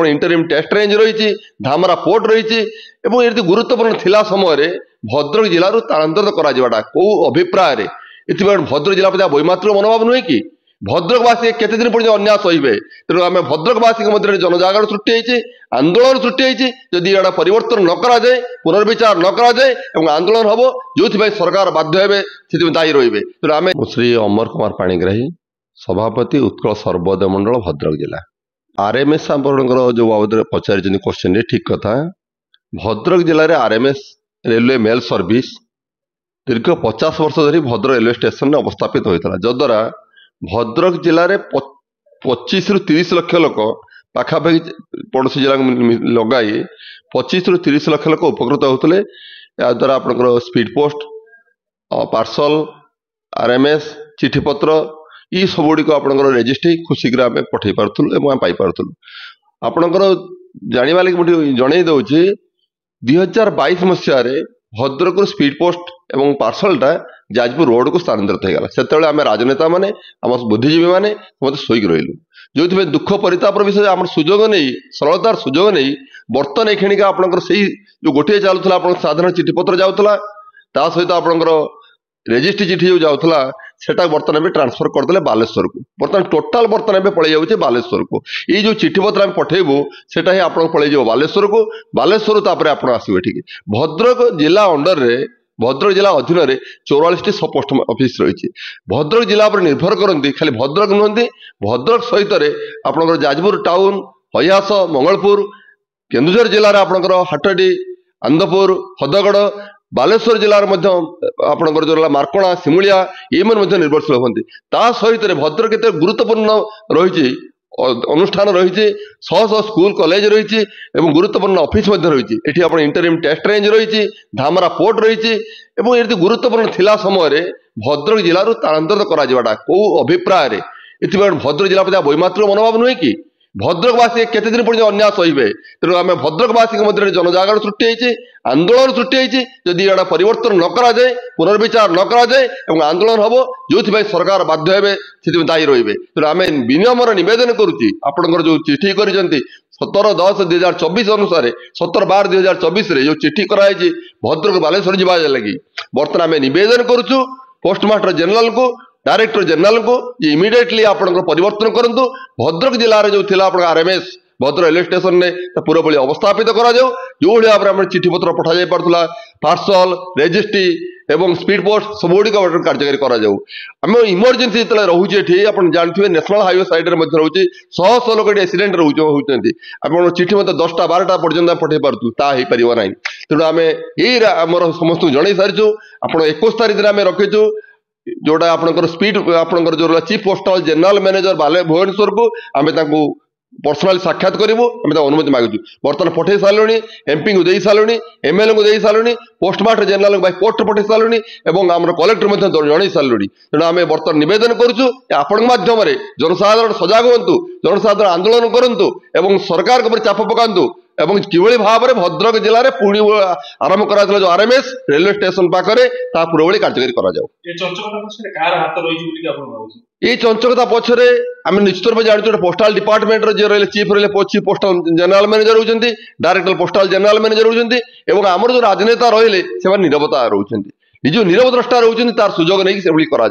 आपण interim test range रही Dhamra port रही ये गुरुत्वपूर्ण थिला समय भद्रक जिलू स्थानांतरित करा कौ अभिप्राय भद्रक जिला प्रति वैमात्रिक मनोभाव नुहे कि भद्रकवासी केते दिन पर्यटन अन्याय सहे तेणु आम भद्रकवासी मध्य जनजागर सृष्टि होती आंदोलन सृष्टि होती जदि यहाँ परिवर्तन न करा जाए पुनर्विचार न करा जाए और आंदोलन हम जो सरकार बाध्य हे दायी रे तेणु आम श्री अमर कुमार पाणिग्राही सभापति उत्कल सर्वोदय मंडल भद्रक जिला आरएमएस आपंकर जो बाबद पचार क्वेश्चन ठीक कथा भद्रक जिले में आरएमएस रेलवे मेल सर्विस दीर्घ 50 वर्ष धरी भद्रक रेलवे स्टेशन में अवस्थापित होता जद्वारा भद्रक जिले में 25 ରୁ 30 लक्ष लोक पाखापाखि पड़ोशी जिला लगाई 25 ରୁ 30 लक्ष लोक उपकृत होते याद्वारा आपंकर स्पीड पोस्ट पार्सल आरएमएस चिठीपत्र ये सबुड़ी आपंकर रेजिस्ट्री खुशी आम पठे पार्थलु पाई पार्थलु आपंकर जानवा लगे मुझे जन दूसरी 2022 मसीह भद्रक स्पीड पोस्ट एवं पार्सलटा जाजपुर रोड को स्थानांतरित होगा से आम राजनेता मैंने आम बुद्धिजीवी मैंने मत शोक रही जो दुख परितापर विषय आम सुजोग नहीं सरलतार सुजोग नहीं बर्तन एखिणिका आपंकर से जो गोटे चलूला साधारण चिठीपत्र जाऊला ता सहित आपंकर रेजिस्ट्री चिठी जो जाऊला सेटा बर्तन भी ट्रांसफर करदे बालेश्वर को बर्तमान टोटाल बर्तन भी पलि जाऊे बालेश्वर को ये जो चिठीपत्र आम पठेबू सेटा ही आप पलि बालेश्वर को बालेश्वर तापर आप आसवे ठीक भद्रक जिला अंडर रे भद्रक जिला अधीन में 44 सब पोस्ट ऑफिस रही भद्रक जिला पर निर्भर करती खाली भद्रक नुहति भद्रक सहित आपंकर जाजपुर टाउन हयास मंगलपुर केन्दुझर जिले में आपंकर हाटडी आंदपुर हदगड़ बालेश्वर जिलार आपंकर जो मार्कणा सिमुलिया ये निर्भरशील होती सहित भद्रक केते गुरुत्वपूर्ण रही अनुष्ठान रही शह शह स्कूल कॉलेज रही गुरुत्वपूर्ण ऑफिस रही आप इंटरिम टेस्ट रेंज रही धामरा पोर्ट रही ये गुरुत्वपूर्ण थिला समय भद्रक जिलू स्थानांतरित करा कौ अभिप्राय भद्रक जिला प्रति वैमात्रिक मनोभाव नुहे कि भद्रकवासी केते दिन पर्यटन अन्याय सहे तेणु आम भद्रकवासी मध्य जनजागर सृष्टि होती आंदोलन सृष्टि होती जदि यहाँ परिवर्तन न करा जाए पुनर्विचार न करा जाए और आंदोलन हम जो सरकार बाध्य हे दायी रे तेणु आम विनियमर नवेदन करुच्ची आपंकर जो चिठी कर 17/10/2024 अनुसार 17/12/2024 जो चिठी कराई भद्रक बालेश्वर जावा लगी बर्तमान आम नवेदन करुचु पोस्टमास्टर जनरल को डायरेक्टर जनरल को इमिडिएटली आपंकर परिवर्तन करूँ भद्रक जिले जो थिला आरएमएस भद्रक रेलवे स्टेशन ने पूरापी अवस्थापित करा जो भाव में चिठीपत्र पठा जा पार्ला पार्सल रेजिस्ट्री एवं स्पीड पोस्ट सबुड़िक कार्यकारी करा इमरजेंसी जो रोचे ये आप जानते नेशनल हाईवे साइड में रोचे शह शह लोक एक्सीडेंट होती आप चिठी मतलब 10टा 12टा पर्यटन पठे पार्थ तापर ना तेणु आम यही आमर समस्त जन सारीचु आप 21 तारीख दिन आम रखीचु जोटा आपंकर स्पीड आपंकर जो चीफ पोस्टल जनरल मैनेजर बाले भुवनेश्वर को आम पर्सनाली साक्षात करूँ आम अनुमति मागुचु बर्तमान पठे सारे एमपी को दे सारे एमएलए को दे सारे पोस्टमास्टर जनरल बाय पोस्ट पठे सारे और आम कलेक्टर जन सारे तेणु आम बर्तमान नवेदन करुचु आपण माध्यम जनसाधारण सजग हूँ जनसाधारण आंदोलन करूँ और सरकार के चाप पकातु एवं किभली भाव में भद्रक जिले में पुणी आरंभ करा जो आरएमएस रेलवे स्टेशन पाखे पूर्वभली कार्यकारी ये चंचकता पछरे आम निश्चित रूप जानते पोस्टाल डिपार्टमेंट जी रही चीफ रही चीफ पोस्टाल जनरल मैनेजर होती डायरेक्टर पोस्टाल जनरल मैनेजर होती आमर जो राजनेता रही से नीरवता रोच निज नीरव द्रष्टा रोच तार सुजोग नहीं से करा